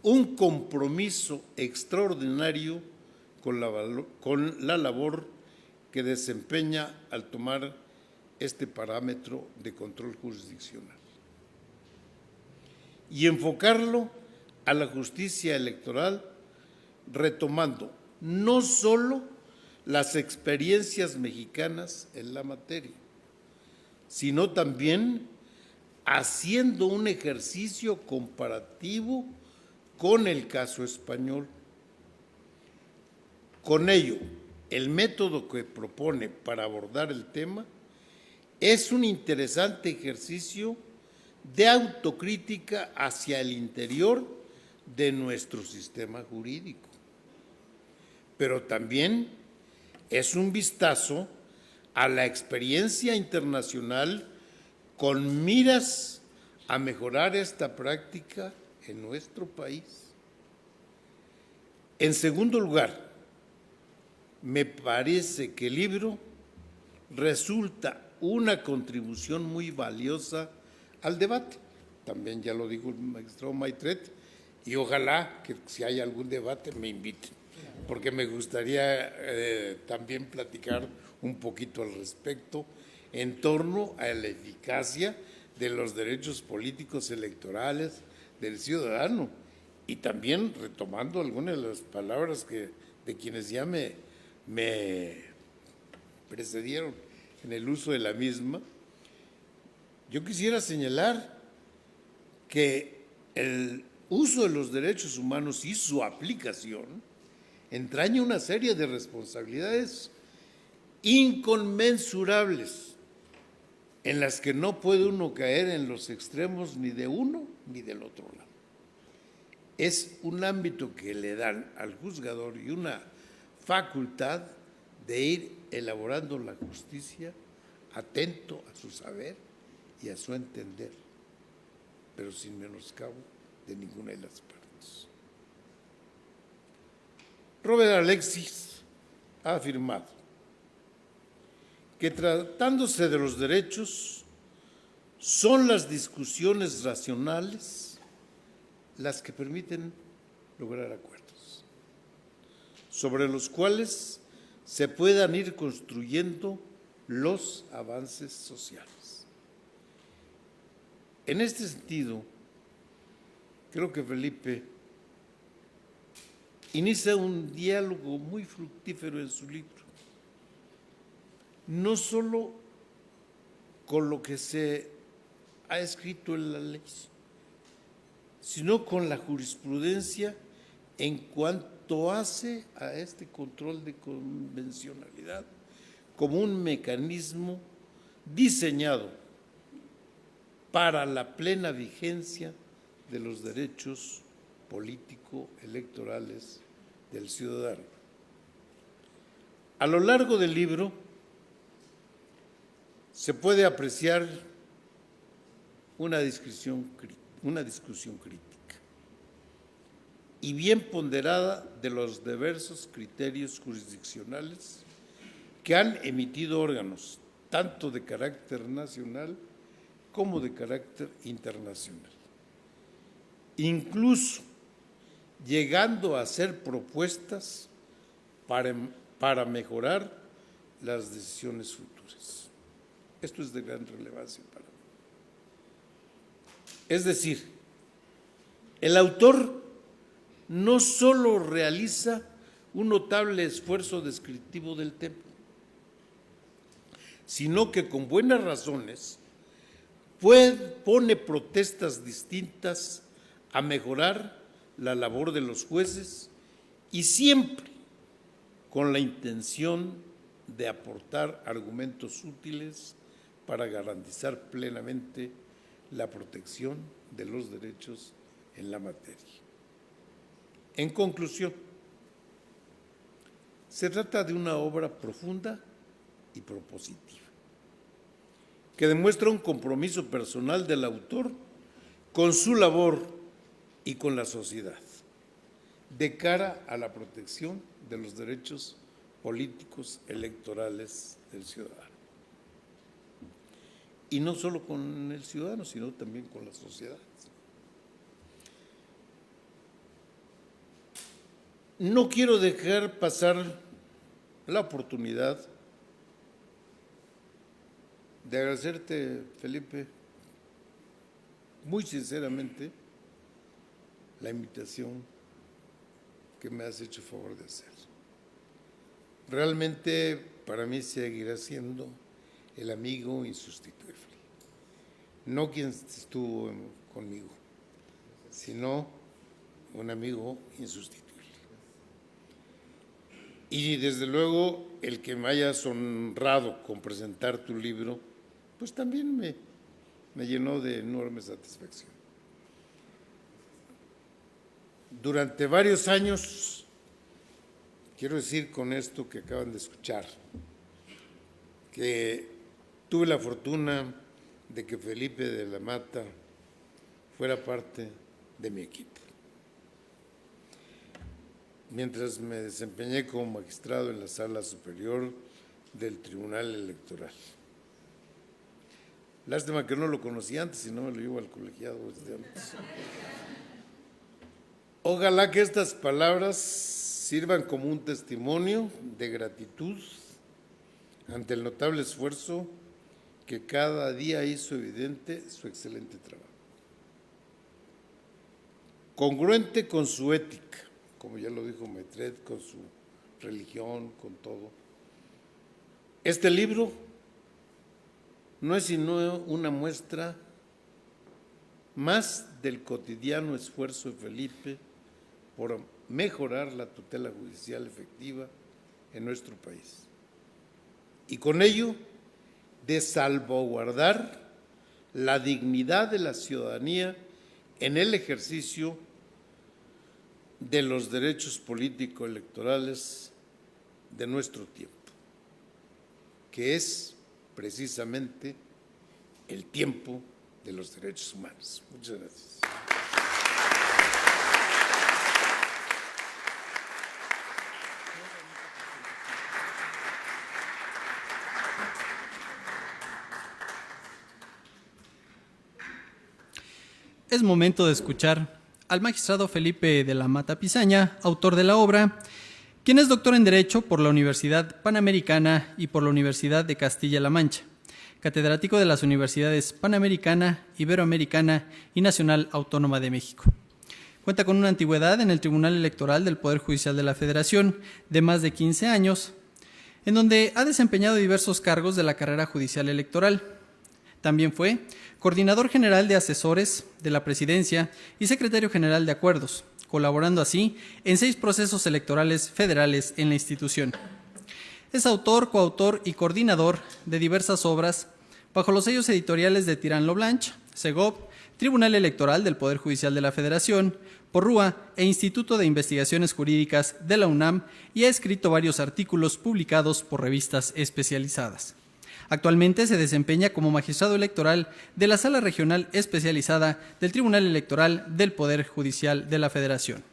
un compromiso extraordinario con la labor que desempeña al tomar este parámetro de control jurisdiccional y enfocarlo a la justicia electoral, retomando no solo las experiencias mexicanas en la materia, sino también haciendo un ejercicio comparativo con el caso español. Con ello, el método que propone para abordar el tema es un interesante ejercicio de autocrítica hacia el interior de nuestro sistema jurídico, pero también es un vistazo a la experiencia internacional con miras a mejorar esta práctica en nuestro país. En segundo lugar, me parece que el libro resulta una contribución muy valiosa al debate. También ya lo dijo el maestro Maitret, y ojalá que si hay algún debate me inviten, porque me gustaría también platicar un poquito al respecto en torno a la eficacia de los derechos políticos electorales del ciudadano, y también retomando algunas de las palabras de quienes ya me precedieron en el uso de la misma. Yo quisiera señalar que el uso de los derechos humanos y su aplicación entraña una serie de responsabilidades inconmensurables en las que no puede uno caer en los extremos ni de uno ni del otro lado. Es un ámbito que le dan al juzgador y una facultad de ir elaborando la justicia atento a su saber y a su entender, pero sin menoscabo de ninguna de las partes. Robert Alexis ha afirmado que tratándose de los derechos, son las discusiones racionales las que permiten lograr acuerdos, sobre los cuales se puedan ir construyendo los avances sociales. En este sentido, creo que Felipe inicia un diálogo muy fructífero en su libro, no solo con lo que se ha escrito en la ley, sino con la jurisprudencia en cuanto cuanto hace a este control de convencionalidad como un mecanismo diseñado para la plena vigencia de los derechos político-electorales del ciudadano. A lo largo del libro se puede apreciar una discusión crítica y bien ponderada de los diversos criterios jurisdiccionales que han emitido órganos, tanto de carácter nacional como de carácter internacional, incluso llegando a hacer propuestas para mejorar las decisiones futuras. Esto es de gran relevancia para mí. Es decir, el autor no solo realiza un notable esfuerzo descriptivo del tema, sino que con buenas razones pone protestas distintas a mejorar la labor de los jueces y siempre con la intención de aportar argumentos útiles para garantizar plenamente la protección de los derechos en la materia. En conclusión, se trata de una obra profunda y propositiva, que demuestra un compromiso personal del autor con su labor y con la sociedad, de cara a la protección de los derechos políticos electorales del ciudadano. Y no solo con el ciudadano, sino también con la sociedad. No quiero dejar pasar la oportunidad de agradecerte, Felipe, muy sinceramente, la invitación que me has hecho favor de hacer. Realmente para mí seguirá siendo el amigo insustituible, no quien estuvo conmigo, sino un amigo insustituible. Y desde luego el que me hayas honrado con presentar tu libro, pues también me llenó de enorme satisfacción. Durante varios años, quiero decir con esto que acaban de escuchar, que tuve la fortuna de que Felipe de la Mata fuera parte de mi equipo, mientras me desempeñé como magistrado en la Sala Superior del Tribunal Electoral. Lástima que no lo conocí antes y no me lo llevo al colegiado desde antes. Ojalá que estas palabras sirvan como un testimonio de gratitud ante el notable esfuerzo que cada día hizo evidente su excelente trabajo. Congruente con su ética, como ya lo dijo Maitret, con su religión, con todo. Este libro no es sino una muestra más del cotidiano esfuerzo de Felipe por mejorar la tutela judicial efectiva en nuestro país. Y con ello, de salvaguardar la dignidad de la ciudadanía en el ejercicio de los derechos político-electorales de nuestro tiempo, que es precisamente el tiempo de los derechos humanos. Muchas gracias.
Es momento de escuchar al magistrado Felipe de la Mata Pisaña, autor de la obra, quien es doctor en Derecho por la Universidad Panamericana y por la Universidad de Castilla-La Mancha, catedrático de las Universidades Panamericana, Iberoamericana y Nacional Autónoma de México. Cuenta con una antigüedad en el Tribunal Electoral del Poder Judicial de la Federación de más de 15 años, en donde ha desempeñado diversos cargos de la carrera judicial electoral. También fue coordinador general de asesores de la Presidencia y secretario general de Acuerdos, colaborando así en 6 procesos electorales federales en la institución. Es autor, coautor y coordinador de diversas obras bajo los sellos editoriales de Tirán lo Blanch, Segov, Tribunal Electoral del Poder Judicial de la Federación, Porrúa e Instituto de Investigaciones Jurídicas de la UNAM, y ha escrito varios artículos publicados por revistas especializadas. Actualmente se desempeña como magistrado electoral de la Sala Regional Especializada del Tribunal Electoral del Poder Judicial de la Federación.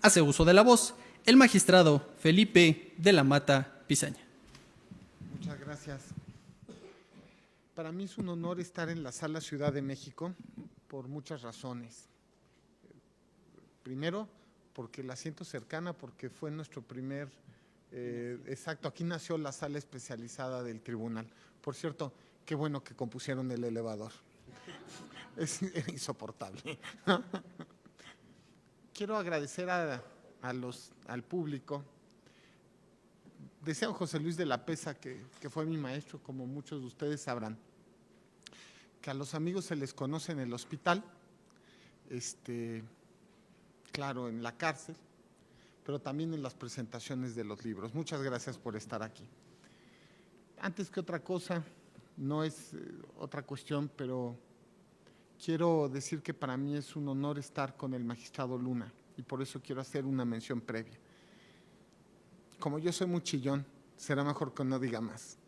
Hace uso de la voz el magistrado Felipe de la Mata Pizaña.
Muchas gracias. Para mí es un honor estar en la Sala Ciudad de México por muchas razones. Primero, porque la siento cercana, porque fue nuestro primer, exacto, aquí nació la Sala Especializada del Tribunal. Por cierto, qué bueno que compusieron el elevador. Era insoportable. Quiero agradecer al público. Decía José Luis de la Pesa, que fue mi maestro, como muchos de ustedes sabrán, que a los amigos se les conoce en el hospital, claro, en la cárcel, pero también en las presentaciones de los libros. Muchas gracias por estar aquí. Antes que otra cosa, no es otra cuestión, pero quiero decir que para mí es un honor estar con el magistrado Luna, y por eso quiero hacer una mención previa. Como yo soy muy chillón, será mejor que no diga más.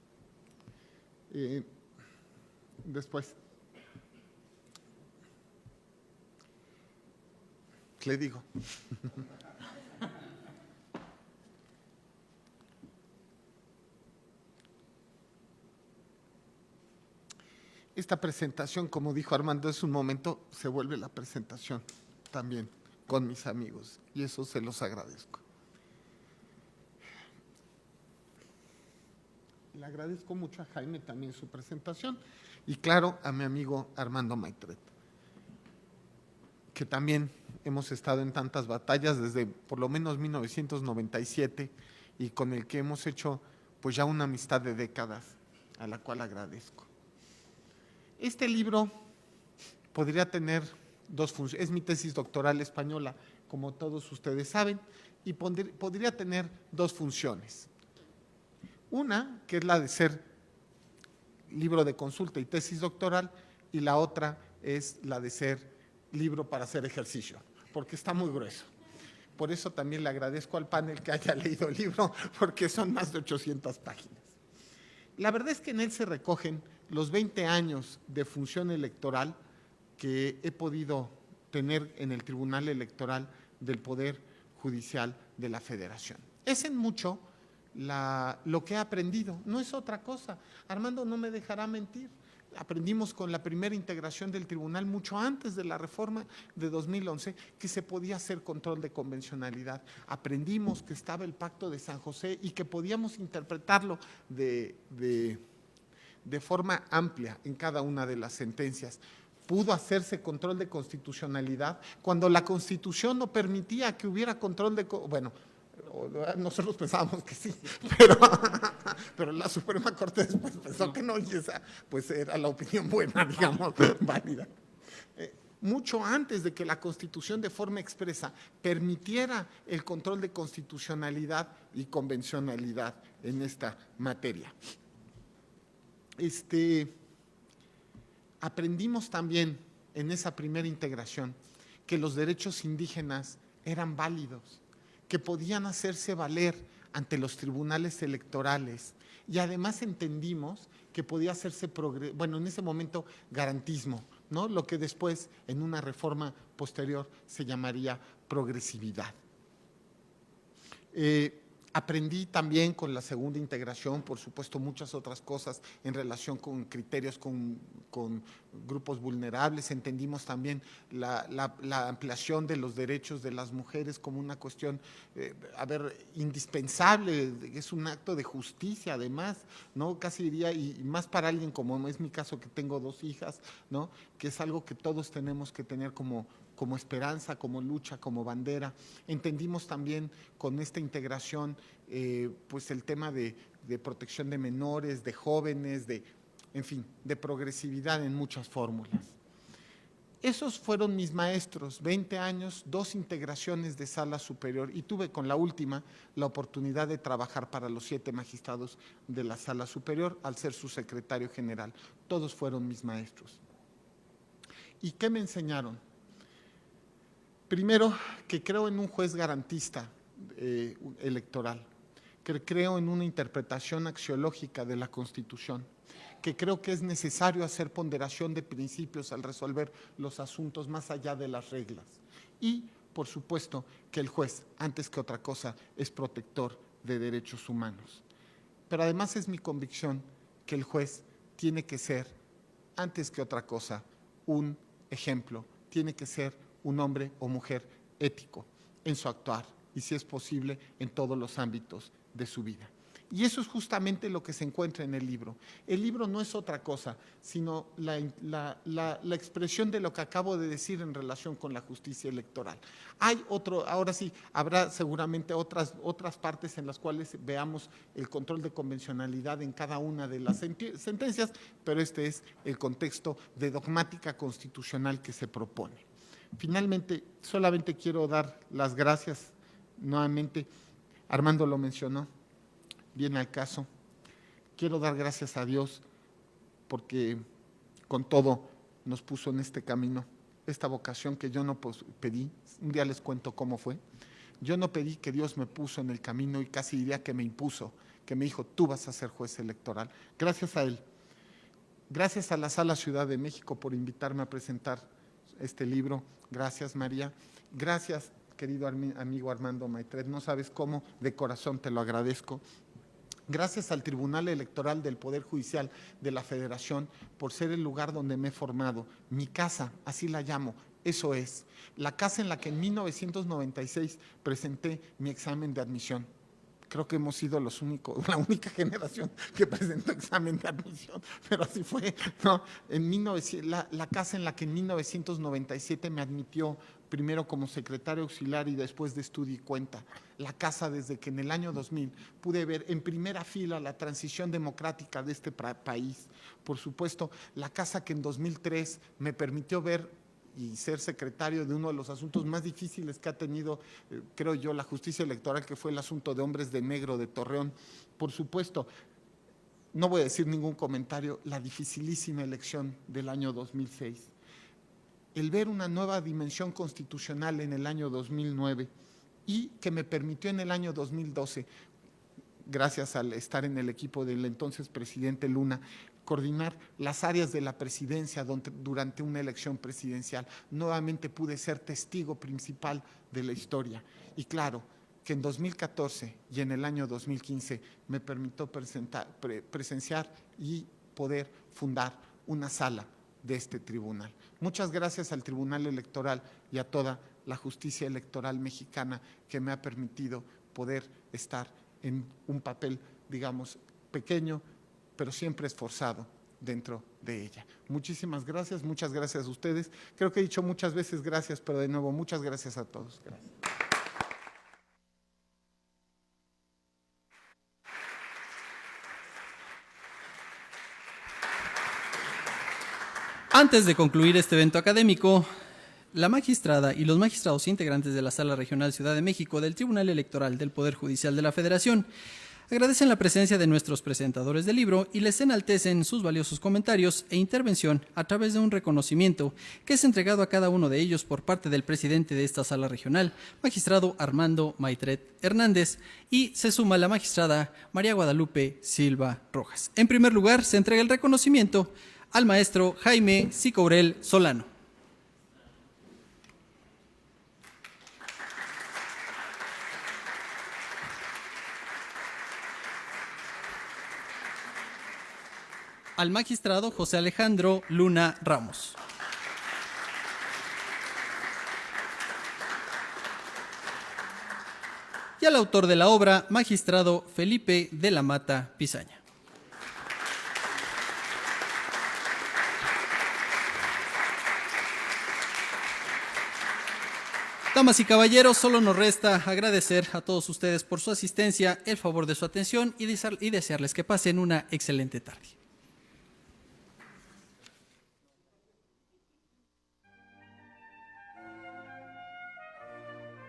Después, le digo. Esta presentación, como dijo Armando, es un momento, se vuelve la presentación también con mis amigos, y eso se los agradezco. Le agradezco mucho a Jaime también su presentación, y claro, a mi amigo Armando Maitret, que también hemos estado en tantas batallas desde por lo menos 1997, y con el que hemos hecho pues ya una amistad de décadas, a la cual agradezco. Este libro podría tener 2 funciones, es mi tesis doctoral española, como todos ustedes saben, y podría tener 2 funciones. Una, que es la de ser libro de consulta y tesis doctoral, y la otra es la de ser libro para hacer ejercicio, porque está muy grueso. Por eso también le agradezco al panel que haya leído el libro, porque son más de 800 páginas. La verdad es que en él se recogen los 20 años de función electoral que he podido tener en el Tribunal Electoral del Poder Judicial de la Federación. Es en mucho lo que he aprendido, no es otra cosa. Armando no me dejará mentir. Aprendimos con la primera integración del tribunal, mucho antes de la reforma de 2011, que se podía hacer control de convencionalidad. Aprendimos que estaba el Pacto de San José y que podíamos interpretarlo de forma amplia en cada una de las sentencias. Pudo hacerse control de constitucionalidad cuando la Constitución no permitía que hubiera control de… Bueno, nosotros pensábamos que sí, pero la Suprema Corte después pensó que no, y esa pues era la opinión buena, digamos, válida. Mucho antes de que la Constitución de forma expresa permitiera el control de constitucionalidad y convencionalidad en esta materia. Aprendimos también en esa primera integración que los derechos indígenas eran válidos, que podían hacerse valer ante los tribunales electorales, y además entendimos que podía hacerse, bueno, en ese momento garantismo, ¿no? Lo que después en una reforma posterior se llamaría progresividad. Aprendí también con la segunda integración, por supuesto, muchas otras cosas en relación con criterios con grupos vulnerables. Entendimos también la ampliación de los derechos de las mujeres como una cuestión, indispensable, es un acto de justicia además, ¿no? Casi diría, y más para alguien como es mi caso, que tengo 2 hijas, ¿no? Que es algo que todos tenemos que tener como esperanza, como lucha, como bandera. Entendimos también con esta integración pues el tema de protección de menores, de jóvenes, en fin, de progresividad en muchas fórmulas. Esos fueron mis maestros, 20 años, 2 integraciones de sala superior, y tuve con la última la oportunidad de trabajar para los 7 magistrados de la sala superior al ser su secretario general. Todos fueron mis maestros. ¿Y qué me enseñaron? Primero, que creo en un juez garantista electoral, que creo en una interpretación axiológica de la Constitución, que creo que es necesario hacer ponderación de principios al resolver los asuntos más allá de las reglas. Y, por supuesto, que el juez, antes que otra cosa, es protector de derechos humanos. Pero además es mi convicción que el juez tiene que ser, antes que otra cosa, un ejemplo, tiene que ser un hombre o mujer ético en su actuar y, si es posible, en todos los ámbitos de su vida. Y eso es justamente lo que se encuentra en el libro. El libro no es otra cosa, sino la expresión de lo que acabo de decir en relación con la justicia electoral. Hay otro, ahora sí, habrá seguramente otras partes en las cuales veamos el control de convencionalidad en cada una de las sentencias, pero este es el contexto de dogmática constitucional que se propone. Finalmente, solamente quiero dar las gracias nuevamente. Armando lo mencionó, viene al caso. Quiero dar gracias a Dios porque con todo nos puso en este camino, esta vocación que yo no pedí. Un día les cuento cómo fue. Yo no pedí, que Dios me puso en el camino, y casi diría que me impuso, que me dijo, tú vas a ser juez electoral. Gracias a él. Gracias a la Sala Ciudad de México por invitarme a presentar este libro. Gracias, María. Gracias, querido amigo Armando Maitret, no sabes cómo de corazón te lo agradezco. Gracias al Tribunal Electoral del Poder Judicial de la Federación por ser el lugar donde me he formado, mi casa, así la llamo, eso es, la casa en la que en 1996 presenté mi examen de admisión. Creo que hemos sido la única generación que presentó examen de admisión, pero así fue, ¿no? La casa en la que en 1997 me admitió primero como secretario auxiliar y después de estudio y cuenta. La casa desde que en el año 2000 pude ver en primera fila la transición democrática de este país. Por supuesto, la casa que en 2003 me permitió ver y ser secretario de uno de los asuntos más difíciles que ha tenido, creo yo, la justicia electoral, que fue el asunto de Hombres de Negro de Torreón. Por supuesto, no voy a decir ningún comentario, la dificilísima elección del año 2006. El ver una nueva dimensión constitucional en el año 2009 y que me permitió en el año 2012, gracias al estar en el equipo del entonces presidente Luna, coordinar las áreas de la presidencia durante una elección presidencial. Nuevamente pude ser testigo principal de la historia. Y claro, que en 2014 y en el año 2015 me permitió presenciar y poder fundar una sala de este tribunal. Muchas gracias al Tribunal Electoral y a toda la justicia electoral mexicana que me ha permitido poder estar en un papel, digamos, pequeño, pero siempre esforzado dentro de ella. Muchísimas gracias, muchas gracias a ustedes. Creo que he dicho muchas veces gracias, pero de nuevo, muchas gracias a todos. Gracias.
Antes de concluir este evento académico, la magistrada y los magistrados integrantes de la Sala Regional Ciudad de México del Tribunal Electoral del Poder Judicial de la Federación agradecen la presencia de nuestros presentadores del libro y les enaltecen sus valiosos comentarios e intervención a través de un reconocimiento que es entregado a cada uno de ellos por parte del presidente de esta Sala Regional, magistrado Armando Maitret Hernández, y se suma la magistrada María Guadalupe Silva Rojas. En primer lugar, se entrega el reconocimiento al maestro Jaime Sicourel Solano. Al magistrado José Alejandro Luna Ramos. Y al autor de la obra, magistrado Felipe de la Mata Pizaña. Damas y caballeros, solo nos resta agradecer a todos ustedes por su asistencia, el favor de su atención y desearles que pasen una excelente tarde.